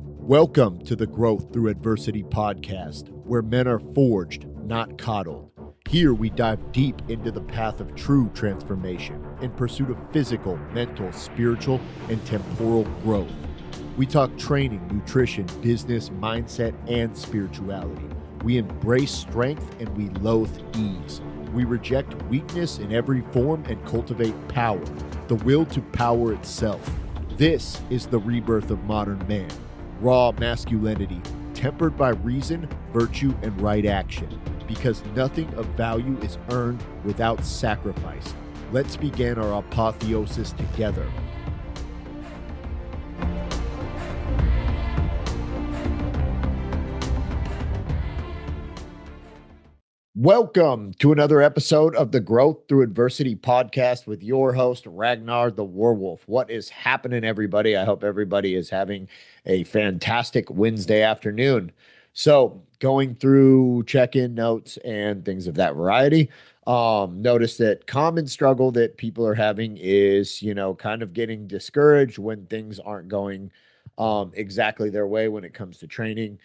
Welcome to the Growth Through Adversity podcast, where men are forged, not coddled. Here we dive deep into the path of true transformation in pursuit of physical, mental, spiritual, and temporal growth. We talk training, nutrition, business, mindset, and spirituality. We embrace strength and we loathe ease. We reject weakness in every form and cultivate power, the will to power itself. This is the rebirth of modern man. Raw masculinity, tempered by reason, virtue, and right action, because nothing of value is earned without sacrifice. Let's begin our apotheosis together. Welcome to another episode of the Growth Through Adversity podcast with your host, Ragnar the Werewolf. What is happening, everybody? I hope everybody is having a fantastic Wednesday afternoon. So, going through check-in notes and things of that variety, notice that common struggle that people are having is, kind of getting discouraged when things aren't going exactly their way when it comes to training.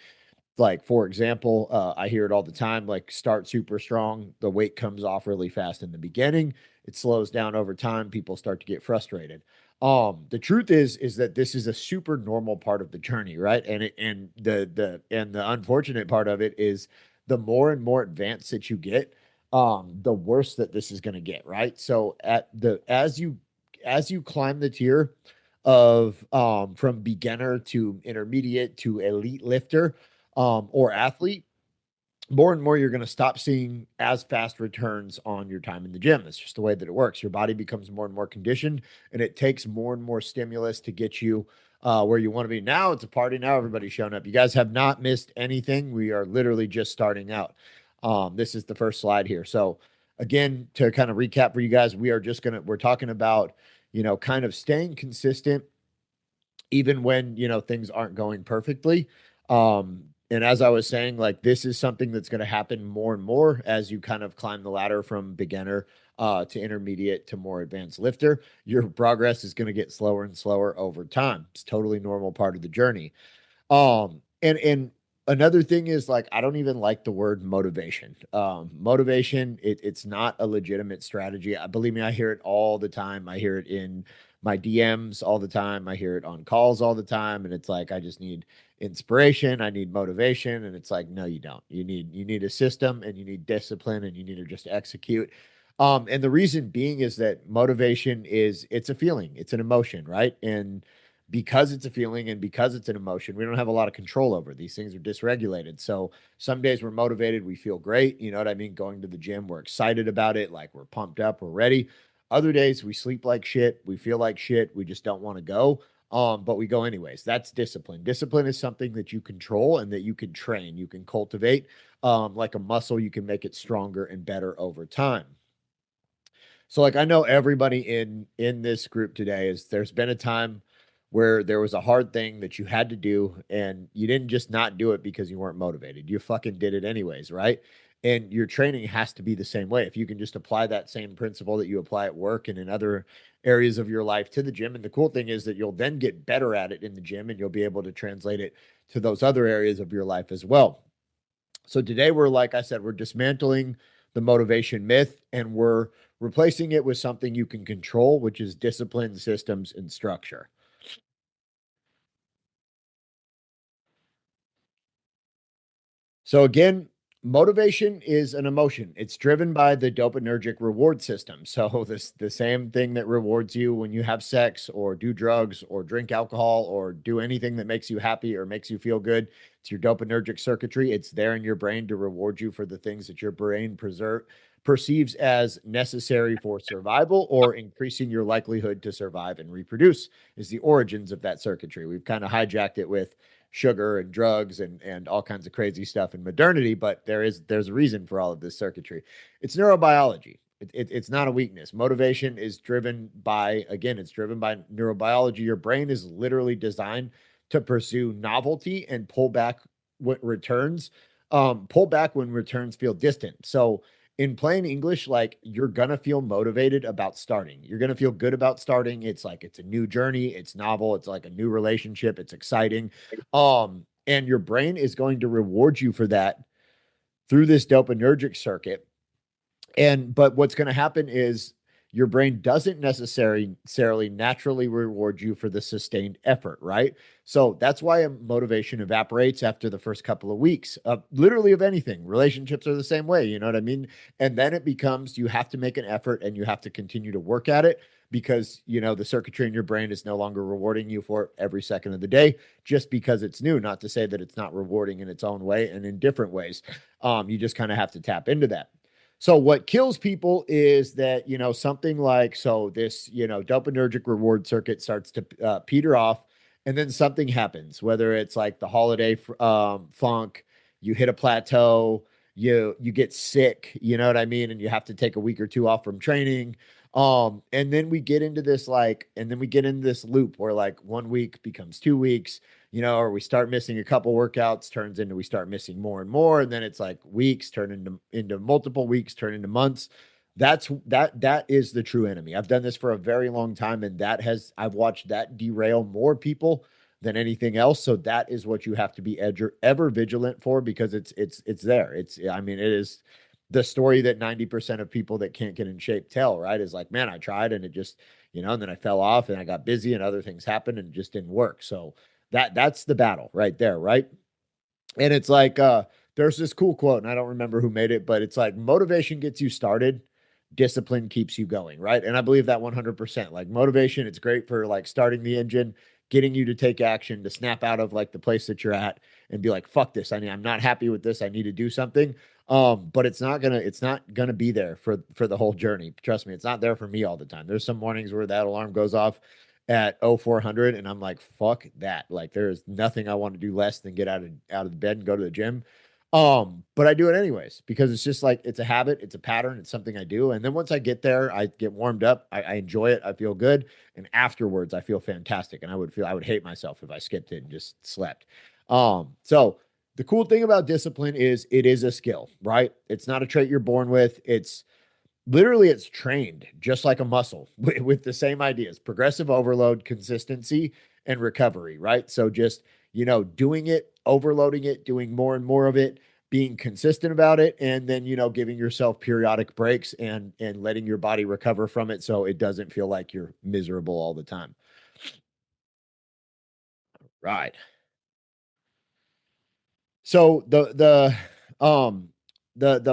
Like, for example, I hear it all the time, like start super strong. The weight comes off really fast in the beginning. It slows down over time. People start to get frustrated. The truth is that this is a super normal part of the journey, right? And the unfortunate part of it is the more and more advanced that you get, the worse that this is going to get, right? So as you climb the tier of from beginner to intermediate to elite lifter, or athlete, more and more you're going to stop seeing as fast returns on your time in the gym. It's just the way that it works. Your body becomes more and more conditioned, and it takes more and more stimulus to get you where you want to be. Now it's a party. Now everybody's showing up. You guys have not missed anything. We are literally just starting out. This is the first slide here. So again, to kind of recap for you guys, we're talking about, kind of staying consistent even when, things aren't going perfectly. And as I was saying, like, this is something that's going to happen more and more as you kind of climb the ladder from beginner to intermediate to more advanced lifter. Your progress is going to get slower and slower over time. It's totally normal part of the journey. And another thing is, like, I don't even like the word motivation. Motivation, it's not a legitimate strategy. Believe me, I hear it all the time. I hear it in my DMs all the time. I hear it on calls all the time. And it's like, I just need inspiration. I need motivation. And it's like, no, you don't. You need a system, and you need discipline, and you need to just execute. And the reason being is that motivation it's a feeling, it's an emotion, right? And because it's a feeling and because it's an emotion, we don't have a lot of control over. These things are dysregulated. So some days we're motivated, we feel great. You know what I mean? Going to the gym, we're excited about it, like we're pumped up, we're ready. Other days we sleep like shit, we feel like shit, we just don't want to go. But we go anyways. That's discipline. Discipline is something that you control and that you can train, you can cultivate. Like a muscle, you can make it stronger and better over time. So, like, I know everybody in this group today there's been a time where there was a hard thing that you had to do, and you didn't just not do it because you weren't motivated. You fucking did it anyways, right? And your training has to be the same way. If you can just apply that same principle that you apply at work and in other areas of your life to the gym. And the cool thing is that you'll then get better at it in the gym, and you'll be able to translate it to those other areas of your life as well. So today like I said, we're dismantling the motivation myth, and we're replacing it with something you can control, which is discipline, systems, and structure. So again, motivation is an emotion. It's driven by the dopaminergic reward system. So the same thing that rewards you when you have sex or do drugs or drink alcohol or do anything that makes you happy or makes you feel good. It's your dopaminergic circuitry. It's there in your brain to reward you for the things that your brain perceives as necessary for survival or increasing your likelihood to survive and reproduce is the origins of that circuitry. We've kind of hijacked it with sugar and drugs and all kinds of crazy stuff in modernity, but there's a reason for all of this circuitry. It's neurobiology. It's not a weakness. Motivation is driven by, again, it's driven by neurobiology. Your brain is literally designed to pursue novelty and pull back when returns feel distant. So in plain English, like you're gonna feel motivated about starting. You're gonna feel good about starting. It's like it's a new journey, it's novel, it's like a new relationship, it's exciting. And your brain is going to reward you for that through this dopaminergic circuit. And but what's going to happen is your brain doesn't necessarily naturally reward you for the sustained effort, right? So that's why a motivation evaporates after the first couple of weeks, literally of anything. Relationships are the same way, you know what I mean? And then it becomes you have to make an effort and you have to continue to work at it because you know the circuitry in your brain is no longer rewarding you for every second of the day just because it's new. Not to say that it's not rewarding in its own way and in different ways. You just kind of have to tap into that. So what kills people is that, you know, something like, so this, you know, dopaminergic reward circuit starts to peter off and then something happens, whether it's like the holiday funk, you hit a plateau, you get sick, you know what I mean? And you have to take a week or two off from training. And then we get into this like, and then we get into this loop where like 1 week becomes 2 weeks, you know, or we start missing a couple workouts, turns into we start missing more and more, and then it's like weeks turn into multiple weeks, turn into months. That is the true enemy. I've done this for a very long time, and I've watched that derail more people than anything else. So that is what you have to be ever vigilant for because it's there. It's I mean it is the story that 90% of people that can't get in shape tell, right? Is like, man, I tried and it just, you know, and then I fell off and I got busy and other things happened and it just didn't work. So that's the battle right there, right? And it's like there's this cool quote, and I don't remember who made it, but it's like motivation gets you started, discipline keeps you going, right? And I believe that 100%. Like motivation, it's great for like starting the engine, getting you to take action, to snap out of like the place that you're at and be like, fuck this. I'm not happy with this. I need to do something. But it's not gonna be there for the whole journey. Trust me, it's not there for me all the time. There's some mornings where that alarm goes off at 0400 and I'm like, fuck that. Like there's nothing I want to do less than get out of the bed and go to the gym. But I do it anyways because it's just like it's a habit, it's a pattern, it's something I do. And then once I get there, I get warmed up, I enjoy it, I feel good, and afterwards I feel fantastic. And I would hate myself if I skipped it and just slept. So the cool thing about discipline is it is a skill, right? It's not a trait you're born with. It's literally it's trained just like a muscle with the same ideas: progressive overload, consistency, and recovery, right? So just, you know, doing it, overloading it, doing more and more of it, being consistent about it, and then, you know, giving yourself periodic breaks and letting your body recover from it so it doesn't feel like you're miserable all the time. Right. So the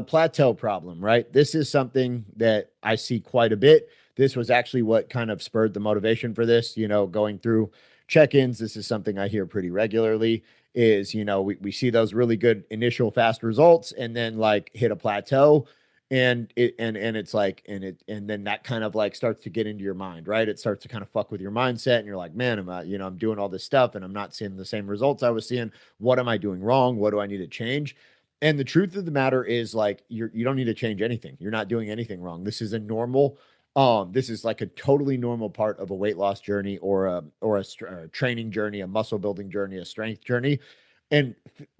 plateau problem, right? This is something that I see quite a bit. This was actually what kind of spurred the motivation for this, you know, going through check-ins. This is something I hear pretty regularly is, you know, we see those really good initial fast results and then like hit a plateau and it's like and then that kind of like starts to get into your mind, right? It starts to kind of fuck with your mindset and you're like, man, am I, you know, I'm doing all this stuff and I'm not seeing the same results I was seeing. What am I doing wrong? What do I need to change? And the truth of the matter is like you don't need to change anything. You're not doing anything wrong. This is a normal this is like a totally normal part of a weight loss journey or a training journey, a muscle building journey, a strength journey. And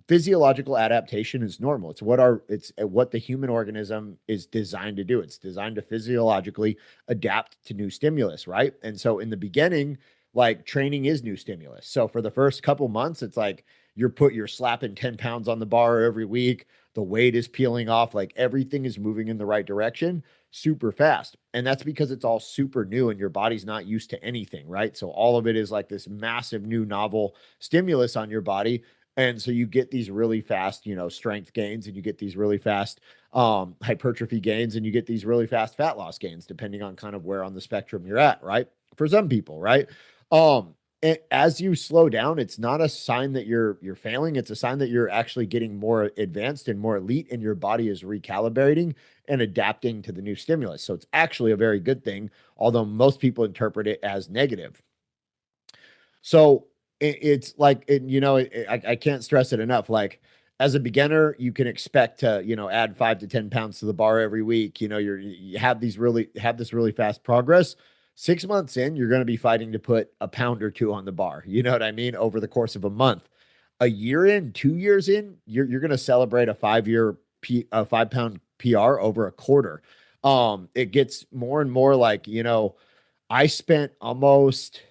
physiological adaptation is normal. It's what the human organism is designed to do. It's designed to physiologically adapt to new stimulus, right? And so in the beginning, like training is new stimulus. So for the first couple months, it's like you're slapping 10 pounds on the bar every week. The weight is peeling off, like everything is moving in the right direction super fast. And that's because it's all super new and your body's not used to anything, right? So all of it is like this massive new novel stimulus on your body. And so you get these really fast, you know, strength gains and you get these really fast hypertrophy gains and you get these really fast fat loss gains, depending on kind of where on the spectrum you're at, right? For some people, right? And as you slow down, it's not a sign that you're failing. It's a sign that you're actually getting more advanced and more elite, and your body is recalibrating and adapting to the new stimulus. So it's actually a very good thing, although most people interpret it as negative. So it's like, you know, I can't stress it enough. Like as a beginner, you can expect to, you know, add 5 to 10 pounds to the bar every week. You know, you have this really fast progress. 6 months in, you're going to be fighting to put a pound or two on the bar. You know what I mean? Over the course of a month, a year in, 2 years in, you're going to celebrate a 5 pound PR over a quarter. It gets more and more like, I spent almost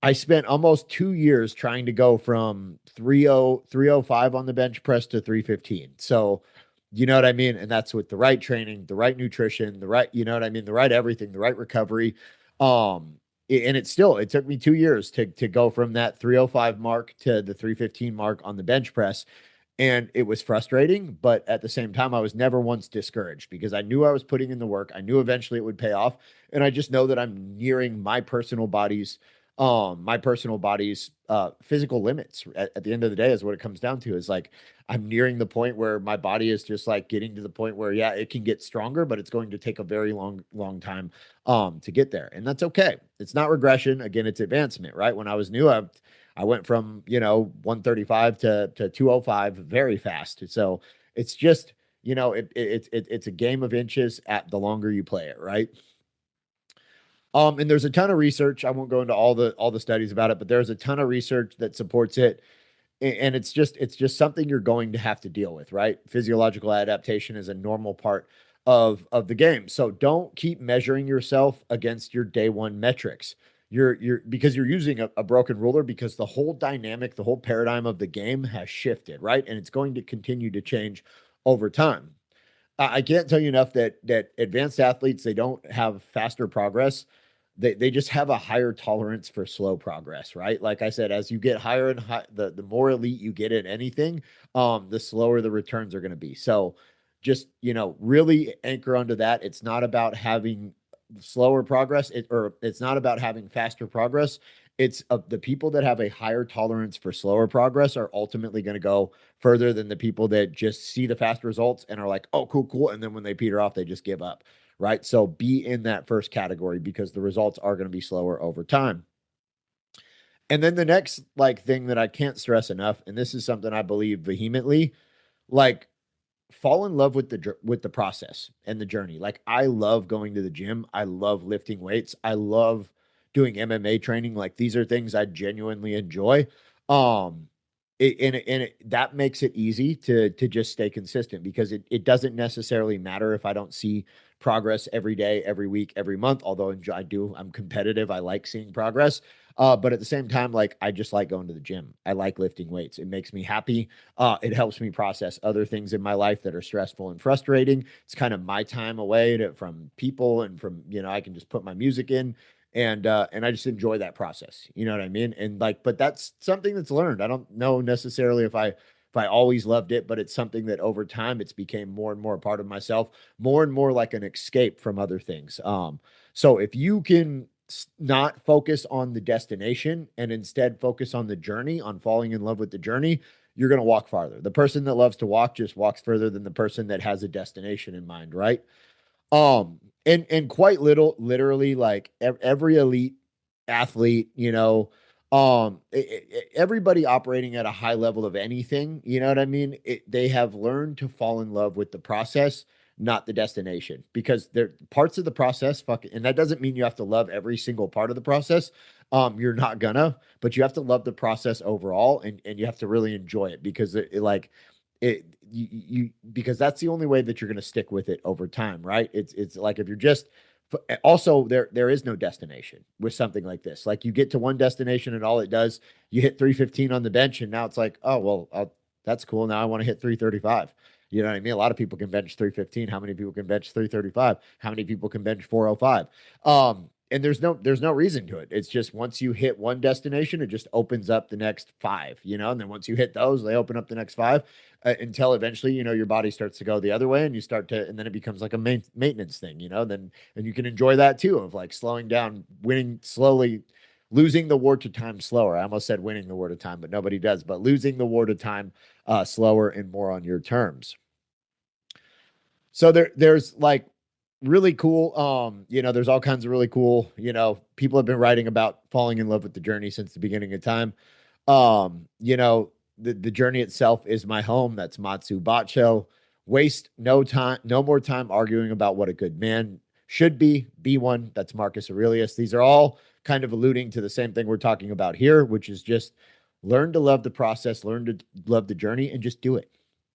I spent almost 2 years trying to go from 305 on the bench press to 315. So, you know what I mean? And that's with the right training, the right nutrition, the right, you know what I mean? The right everything, the right recovery. Um, and it took me 2 years to go from that 305 mark to the 315 mark on the bench press. And it was frustrating, but at the same time, I was never once discouraged because I knew I was putting in the work. I knew eventually it would pay off. And I just know that I'm nearing my personal body's physical limits at the end of the day is what it comes down to is like I'm nearing the point where my body is just like getting to the point where yeah it can get stronger but it's going to take a very long time to get there, and that's okay. It's not regression. Again, it's advancement, right? When I was new, I went from 135 to 205 very fast. So it's just it's a game of inches at the longer you play it, right? And there's a ton of research. I won't go into all the studies about it, but there's a ton of research that supports it. And it's just something you're going to have to deal with, right? Physiological adaptation is a normal part of the game. So don't keep measuring yourself against your day one metrics. You're because you're using a broken ruler because the whole dynamic, the whole paradigm of the game has shifted, right? And it's going to continue to change over time. I can't tell you enough that advanced athletes, they don't have faster progress. They just have a higher tolerance for slow progress, right? Like I said, as you get higher and the more elite you get at anything, the slower the returns are going to be. So just, really anchor onto that. It's not about having slower progress, or it's not about having faster progress. It's the people that have a higher tolerance for slower progress are ultimately going to go further than the people that just see the fast results and are like, oh, cool, cool. And then when they peter off, they just give up, right? So be in that first category because the results are going to be slower over time. And then the next like thing that I can't stress enough, and this is something I believe vehemently, like fall in love with the process and the journey. Like I love going to the gym. I love lifting weights. I love doing MMA training. Like these are things I genuinely enjoy. Um that makes it easy to just stay consistent because it doesn't necessarily matter if I don't see progress every day, every week, every month, although I'm competitive. I like seeing progress. But at the same time, like I just like going to the gym. I like lifting weights. It makes me happy. It helps me process other things in my life that are stressful and frustrating. It's kind of my time away from people and from, I can just put my music in and I just enjoy that process. You know what I mean? And like, but that's something that's learned. I don't know necessarily if I always loved it, but it's something that over time it's became more and more a part of myself, more and more like an escape from other things. So if you can not focus on the destination and instead focus on the journey, on falling in love with the journey, you're going to walk farther. The person that loves to walk just walks further than the person that has a destination in mind, right? And quite literally, like every elite athlete, everybody operating at a high level of anything, you know what I mean? They have learned to fall in love with the process, not the destination, because they're parts of the process. And that doesn't mean you have to love every single part of the process. You're not gonna, but you have to love the process overall, and you have to really enjoy it because like it because that's the only way that you're going to stick with it over time, right? It's like if you're just also there is no destination with something like this. Like you get to one destination and all it does, you hit 315 on the bench and now it's like, oh well, that's cool. Now I want to hit 335. You know what I mean? A lot of people can bench 315. How many people can bench 335? How many people can bench 405? And there's no reason to it. It's just once you hit one destination, it just opens up the next five, and then once you hit those, they open up the next five until eventually, your body starts to go the other way and and then it becomes like a maintenance thing, then, and you can enjoy that too, of like slowing down, winning slowly, losing the war to time slower. I almost said winning the war to time, but nobody does, but losing the war to time slower and more on your terms. So there's like really cool, there's all kinds of really cool, people have been writing about falling in love with the journey since the beginning of time. The journey itself is my home. That's Matsu Bacho. Waste no time, no more time arguing about what a good man should be. Be one. That's Marcus Aurelius. These are all kind of alluding to the same thing we're talking about here, which is just learn to love the process, learn to love the journey, and just do it.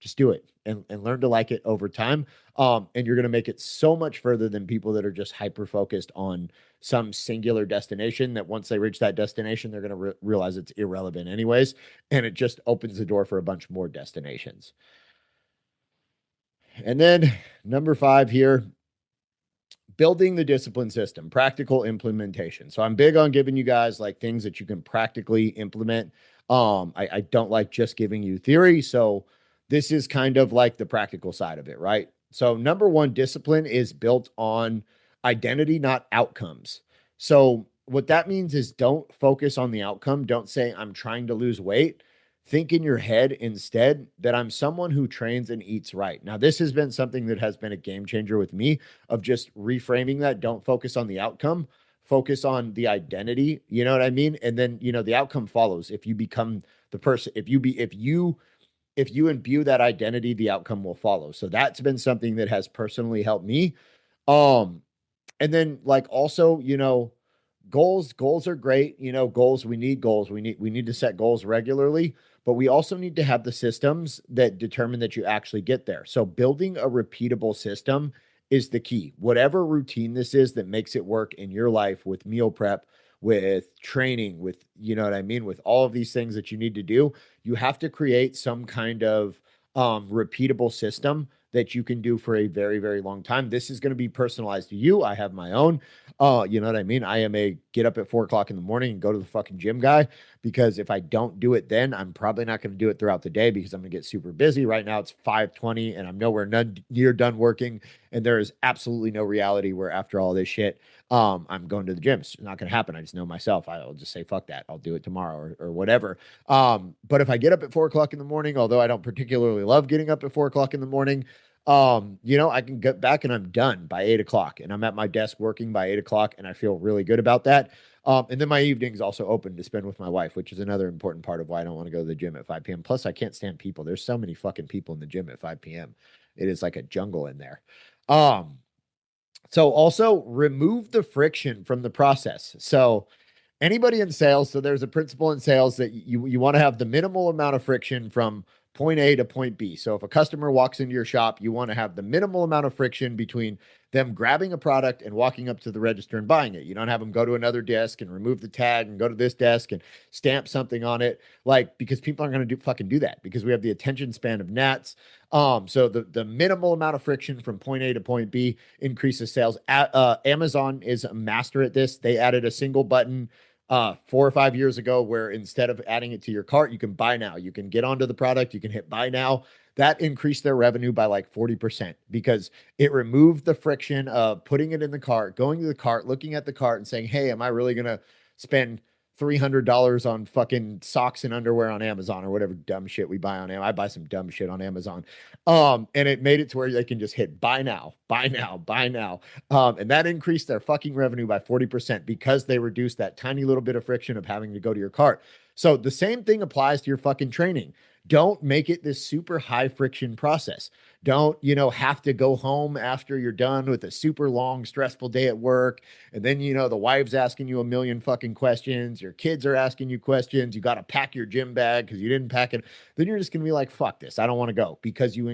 Just do it and learn to like it over time. And you're going to make it so much further than people that are just hyper focused on some singular destination that once they reach that destination, they're going to realize it's irrelevant anyways. And it just opens the door for a bunch more destinations. And then number 5 here, building the discipline system, practical implementation. So I'm big on giving you guys like things that you can practically implement. I don't like just giving you theory. So this is kind of like the practical side of it, right? So number 1, discipline is built on identity, not outcomes. So what that means is don't focus on the outcome. Don't say I'm trying to lose weight. Think in your head instead that I'm someone who trains and eats right. Now, this has been something that has been a game changer with me of just reframing that. Don't focus on the outcome, focus on the identity. You know what I mean? And then, the outcome follows. If you become the person, if you imbue that identity, the outcome will follow. So that's been something that has personally helped me. Um, and then like also, goals are great. Goals, we need goals. We need to set goals regularly, but we also need to have the systems that determine that you actually get there. So building a repeatable system is the key. Whatever routine this is that makes it work in your life with meal prep, with training, with, you know what I mean, with all of these things that you need to do, you have to create some kind of repeatable system that you can do for a very, very long time. This is going to be personalized to you. I have my own. You know what I mean? I am a get up at 4 o'clock in the morning and go to the fucking gym guy, because if I don't do it then, I'm probably not going to do it throughout the day because I'm going to get super busy. Right now it's 5:20 and I'm nowhere near done working. And there is absolutely no reality where after all this shit, I'm going to the gym. It's not going to happen. I just know myself. I'll just say, fuck that. I'll do it tomorrow or whatever. But if I get up at 4 o'clock in the morning, although I don't particularly love getting up at 4 o'clock in the morning, I can get back and I'm done by 8 o'clock and I'm at my desk working by 8 o'clock and I feel really good about that. And then my evening's also open to spend with my wife, which is another important part of why I don't want to go to the gym at 5 p.m. Plus, I can't stand people. There's so many fucking people in the gym at 5 p.m. It is like a jungle in there. So also remove the friction from the process. So anybody in sales, so there's a principle in sales that you want to have the minimal amount of friction from point A to point B. So if a customer walks into your shop, you want to have the minimal amount of friction between them grabbing a product and walking up to the register and buying it. You don't have them go to another desk and remove the tag and go to this desk and stamp something on it, like, because people aren't going to fucking do that because we have the attention span of gnats. So the minimal amount of friction from point A to point B increases sales. Amazon is a master at this. They added a single button 4 or 5 years ago, where instead of adding it to your cart, you can buy now. You can get onto the product, you can hit buy now. That increased their revenue by like 40% because it removed the friction of putting it in the cart, going to the cart, looking at the cart and saying, hey, am I really going to spend $300 on fucking socks and underwear on Amazon or whatever dumb shit we buy on Amazon? I buy some dumb shit on Amazon. And it made it to where they can just hit buy now, buy now, buy now. And that increased their fucking revenue by 40% because they reduced that tiny little bit of friction of having to go to your cart. So the same thing applies to your fucking training. Don't make it this super high friction process. Don't, have to go home after you're done with a super long, stressful day at work. And then, the wife's asking you a million fucking questions. Your kids are asking you questions. You got to pack your gym bag because you didn't pack it. Then you're just going to be like, fuck this. I don't want to go because you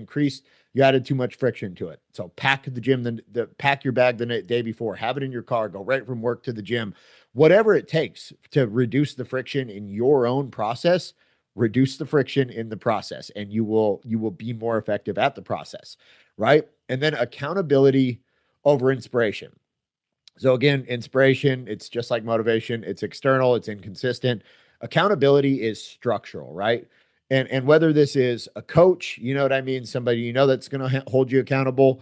added too much friction to it. So pack the gym, pack your bag the day before, have it in your car, go right from work to the gym, whatever it takes to reduce the friction in your own process. Reduce the friction in the process and you will be more effective at the process, right? And then accountability over inspiration. So again, inspiration, it's just like motivation. It's external, it's inconsistent. Accountability is structural, right? And whether this is a coach, you know what I mean, somebody that's going to hold you accountable,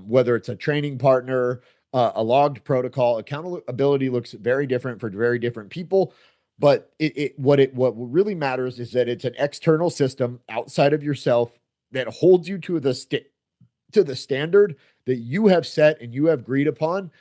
whether it's a training partner, a logged protocol, accountability looks very different for very different people. But what really matters is that it's an external system outside of yourself that holds you to the standard that you have set and you have agreed upon,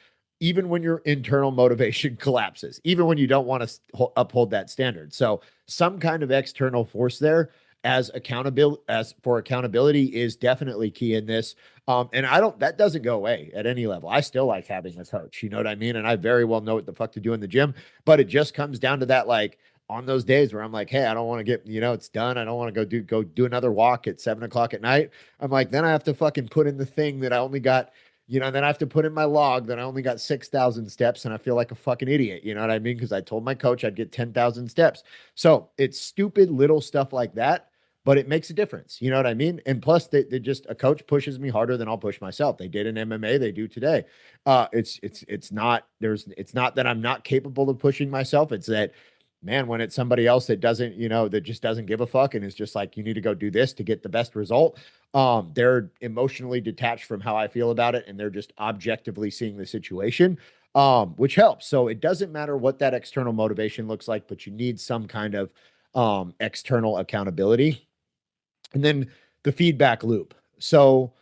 even when your internal motivation collapses, even when you don't want to uphold that standard. So some kind of external force there as accountability is definitely key in this. And that doesn't go away at any level. I still like having a coach, you know what I mean? And I very well know what the fuck to do in the gym, but it just comes down to that, like, on those days where I'm like, hey, I don't want to get, it's done. I don't want to go do another walk at 7 o'clock at night. I'm like, then I have to fucking put in the thing that I only got, then I have to put in my log that I only got 6,000 steps and I feel like a fucking idiot. You know what I mean? Because I told my coach I'd get 10,000 steps. So it's stupid little stuff like that, but it makes a difference. You know what I mean? And plus, they just, a coach pushes me harder than I'll push myself. They did in MMA, they do today. It's not that I'm not capable of pushing myself. It's that, man, when it's somebody else that doesn't, that just doesn't give a fuck and is just like, you need to go do this to get the best result. They're emotionally detached from how I feel about it, and they're just objectively seeing the situation, which helps. So it doesn't matter what that external motivation looks like, but you need some kind of external accountability. And then the feedback loop. So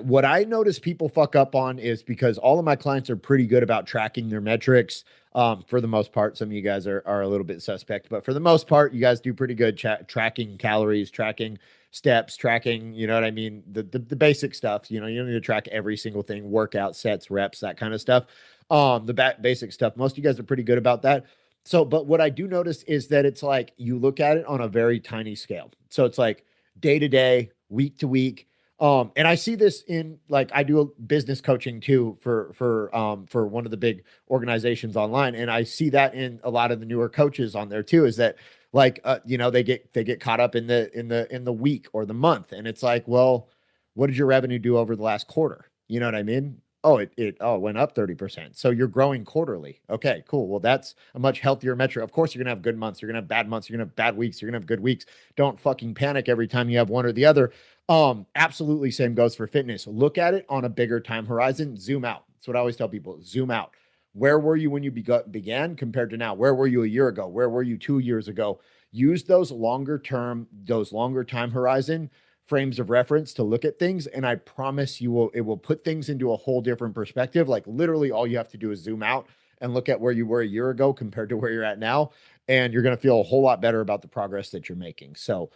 what I notice people fuck up on is, because all of my clients are pretty good about tracking their metrics. For the most part, some of you guys are a little bit suspect, but for the most part, you guys do pretty good tracking calories, tracking steps, tracking, you know what I mean? The basic stuff, you don't need to track every single thing, workout sets, reps, that kind of stuff. The basic stuff. Most of you guys are pretty good about that. So, but what I do notice is that it's like you look at it on a very tiny scale. So it's like day to day, week to week. And I see this in, like, I do a business coaching too for one of the big organizations online, and I see that in a lot of the newer coaches on there too. Is that like they get caught up in the week or the month, and it's like, well, what did your revenue do over the last quarter? You know what I mean? Oh, it went up 30%. So you're growing quarterly. Okay, cool. Well, that's a much healthier metric. Of course, you're gonna have good months, you're gonna have bad months, you're gonna have bad weeks, you're gonna have good weeks. Don't fucking panic every time you have one or the other. Absolutely same goes for fitness. Look at it on a bigger time horizon, zoom out. That's what I always tell people, zoom out. Where were you when you began compared to now? Where were you a year ago? Where were you 2 years ago? Use those longer time horizon frames of reference to look at things. And I promise it will put things into a whole different perspective. Like, literally all you have to do is zoom out and look at where you were a year ago compared to where you're at now. And you're going to feel a whole lot better about the progress that you're making. So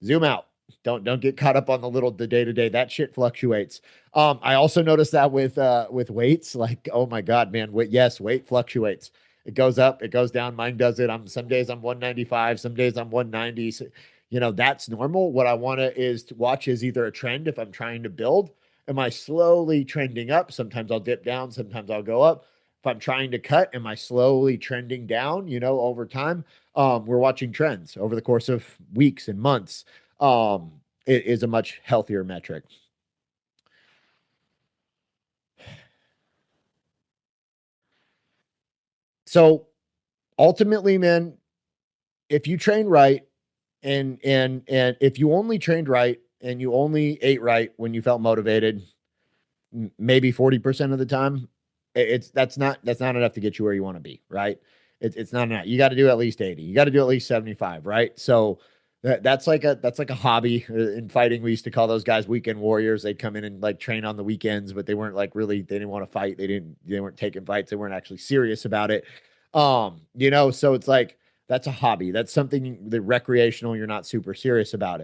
zoom out. Don't get caught up on the day to day. That shit fluctuates. I also noticed that with weights. Like, oh my god, man, weight fluctuates. It goes up, it goes down. Mine does it. Some days I'm 195, some days I'm 190. So, that's normal. What I want to watch is either a trend. If I'm trying to build, am I slowly trending up? Sometimes I'll dip down, sometimes I'll go up. If I'm trying to cut, am I slowly trending down? Over time. We're watching trends over the course of weeks and months. It is a much healthier metric. So ultimately, man, if you train right, and if you only trained right and you only ate right when you felt motivated, maybe 40% of the time, that's not enough to get you where you want to be, right? It's not enough. You got to do at least 80. You got to do at least 75, right? So that's like a hobby. In fighting, we used to call those guys weekend warriors. They'd come in and like train on the weekends, but they weren't like really, they didn't want to fight. They weren't taking fights. They weren't actually serious about it. So it's like, that's a hobby. That's something that recreational. You're not super serious about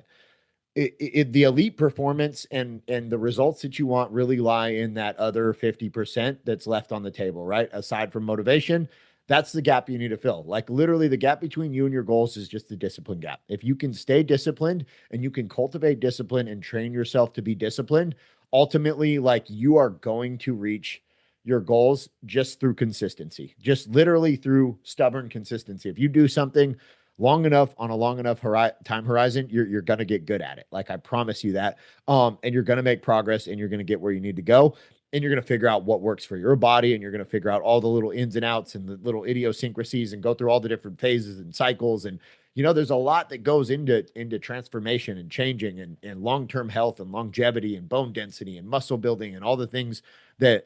it. The elite performance and the results that you want really lie in that other 50% that's left on the table, right? Aside from motivation, that's the gap you need to fill. Like, literally, the gap between you and your goals is just the discipline gap. If you can stay disciplined and you can cultivate discipline and train yourself to be disciplined, ultimately, like, you are going to reach your goals just through consistency, just literally through stubborn consistency. If you do something long enough on a long enough time horizon, you're going to get good at it. Like, I promise you that. And you're going to make progress, and you're going to get where you need to go. And you're going to figure out what works for your body. And you're going to figure out all the little ins and outs and the little idiosyncrasies and go through all the different phases and cycles. And, there's a lot that goes into transformation and changing and long-term health and longevity and bone density and muscle building and all the things that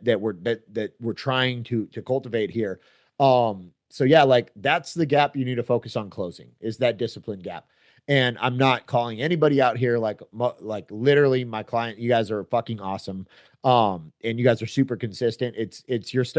we're trying to cultivate here. So yeah, like, that's the gap you need to focus on closing, is that discipline gap. And I'm not calling anybody out here, like literally my client, you guys are fucking awesome. And you guys are super consistent.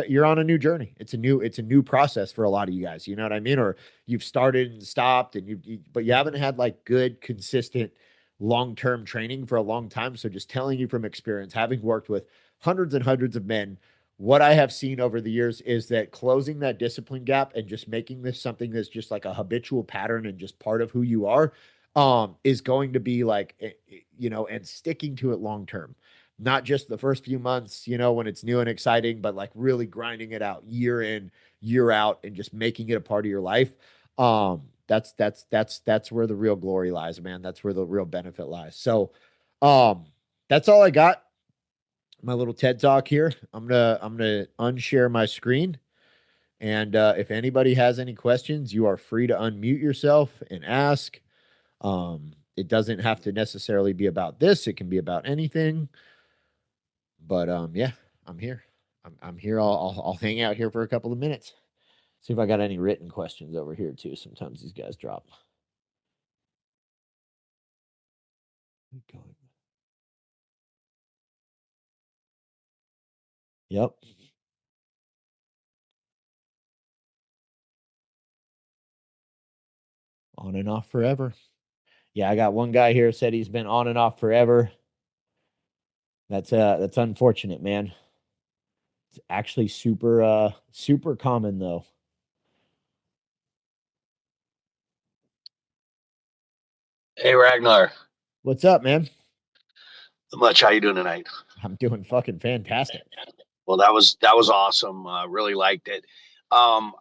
You're on a new journey. It's a new process for a lot of you guys. You know what I mean? Or you've started and stopped, and but you haven't had like good, consistent, long-term training for a long time. So just telling you from experience, having worked with hundreds and hundreds of men, what I have seen over the years is that closing that discipline gap and just making this something that's just like a habitual pattern and just part of who you are, is going to be like, and sticking to it long term, not just the first few months, when it's new and exciting, but like really grinding it out year in, year out, and just making it a part of your life. That's where the real glory lies, man. That's where the real benefit lies. So, um, that's all I got. My little TED talk here. I'm gonna unshare my screen, and if anybody has any questions, you are free to unmute yourself and ask. It doesn't have to necessarily be about this. It can be about anything. But yeah, I'm here. I'm here. I'll hang out here for a couple of minutes. See if I got any written questions over here too. Sometimes these guys drop. Yep. On and off forever. Yeah, I got one guy here said he's been on and off forever. That's unfortunate, man. It's actually super common though. Hey Ragnar, What's up, man? much. How you doing tonight? I'm doing fucking fantastic. Well, that was awesome. Really liked it. Our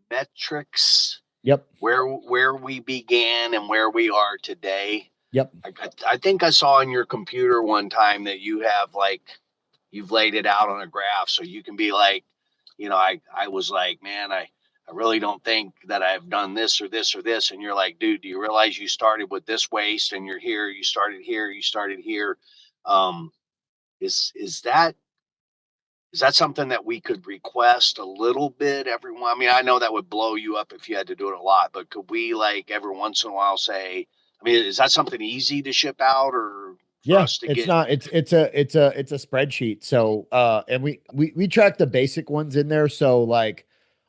metrics, Yep. where we began and where we are today. Yep. I think I saw on your computer one time that you have like you've laid it out on a graph, so you can be like, I was like, man, I really don't think that I've done this or this or this, and you're like, dude, do you realize you started with this waste and you're here, you started here, you started here. Um, is that something that we could request a little bit everyone? I mean, I know that would blow you up if you had to do it a lot, but could we like every once in a while say, I mean, is that something easy to ship out or for Yeah, us to it's get? not. It's a spreadsheet. So and we track the basic ones in there. So like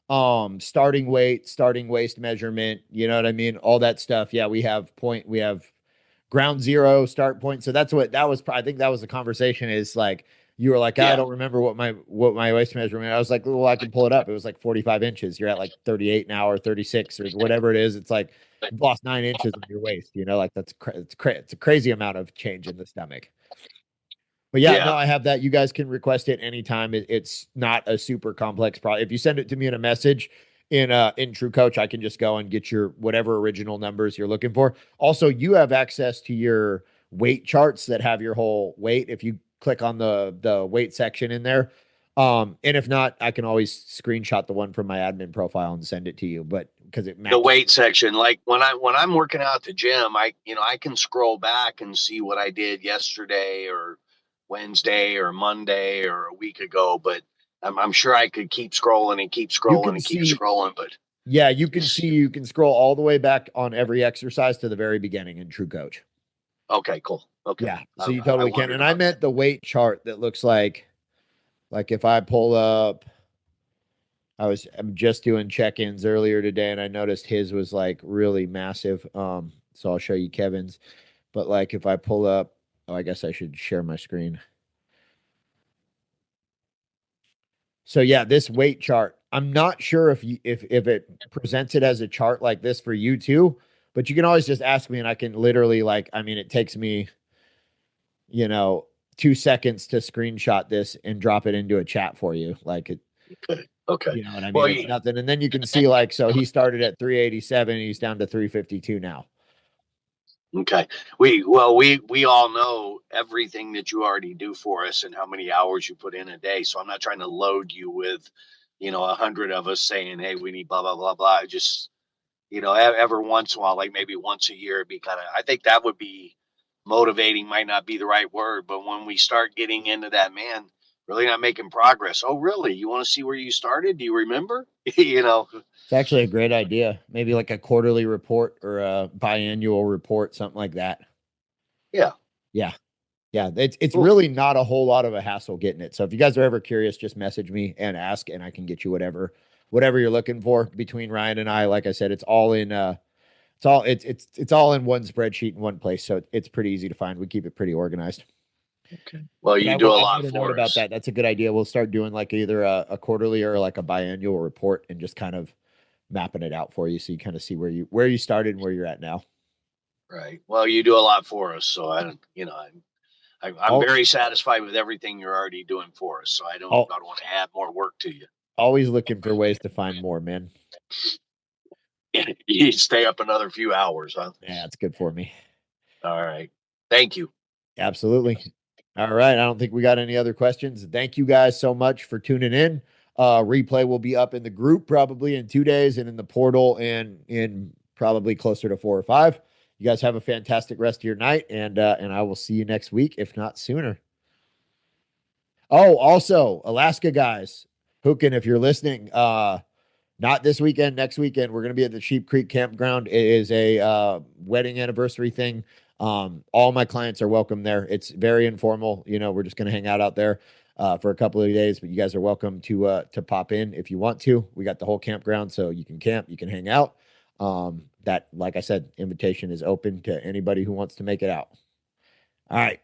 starting weight, starting waist measurement, you know what I mean? All that stuff. Yeah, we have ground zero start point. So that's what that was. I think that was the conversation is like you were like, I Yeah, don't remember what my waist measurement. I was like, well, I can pull it up. It was like 45 inches. You're at like 38 now or 36 or whatever it is. It's like you've lost 9 inches on your waist, like it's a crazy amount of change in the stomach. But yeah, no, yeah. I have that. You guys can request it anytime. It's not a super complex problem. If you send it to me in a message in True Coach, I can just go and get your whatever original numbers you're looking for. Also, you have access to your weight charts that have your whole weight. If you click on the weight section in there. And if not, I can always screenshot the one from my admin profile and send it to you. But because it The matches. weight section, like when I'm working out at the gym, I can scroll back and see what I did yesterday or Wednesday or Monday or a week ago, but I'm sure I could keep scrolling and keep You scrolling can and keep see scrolling, but Yeah, you can it's see, you can scroll all the way back on every exercise to the very beginning in True Coach. okay, cool. Okay. Yeah, so I, you I totally can. wondered And I about that. meant the weight chart that looks like if I pull up, I'm just doing check-ins earlier today and I noticed his was like really massive. So I'll show you Kevin's. But like if I pull up, oh, I guess I should share my screen. So yeah, this weight chart. I'm not sure if it presents it as a chart like this for you too, but you can always just ask me and I can literally like, I mean, it takes me, you know, 2 seconds to screenshot this and drop it into a chat for you. Like it, Okay. Okay. you know what I mean? Well, It's nothing. And then you can see like, so he started at 387 and he's down to 352 now. okay. We all know everything that you already do for us and how many hours you put in a day. So I'm not trying to load you with, 100 of us saying, "Hey, we need blah blah blah blah." I just, every once in a while, like maybe once a year, it'd be kind of. I think that would be motivating. Might not be the right word, but when we start getting into that, man, really not making progress. Oh, really? You want to see where you started? Do you remember? It's actually a great idea. Maybe like a quarterly report or a biannual report, something like that. Yeah. Yeah. Yeah. It's Cool. really not a whole lot of a hassle getting it. So if you guys are ever curious, just message me and ask, and I can get you whatever you're looking for between Ryan and I. Like I said, it's all in it's all in one spreadsheet in one place. So it's pretty easy to find. We keep it pretty organized. Okay. Well, But you do a I've lot made a note for about us. that. That's a good idea. We'll start doing like either a quarterly or like a biannual report and just kind of mapping it out for you so you kind of see where you started and where you're at now. Right. Well, you do a lot for us. So I'm All, very satisfied with everything you're already doing for us. So all I don't want to add more work to you. always looking for ways to find more, man. You stay up another few hours, huh? Yeah, it's good for me. All right. Thank you. Absolutely. All right. I don't think we got any other questions. Thank you guys so much for tuning in. Replay will be up in the group probably in 2 days and in the portal and in probably closer to 4 or 5. You guys have a fantastic rest of your night, and I will see you next week, if not sooner. Oh, also, Alaska guys, Hookin, if you're listening, not this weekend, next weekend, we're going to be at the Sheep Creek Campground. It is a wedding anniversary thing. All my clients are welcome there. It's very informal. We're just going to hang out there for a couple of days, but you guys are welcome to pop in if you want to. We got the whole campground, so you can camp, you can hang out. That, like I said, invitation is open to anybody who wants to make it out. All right.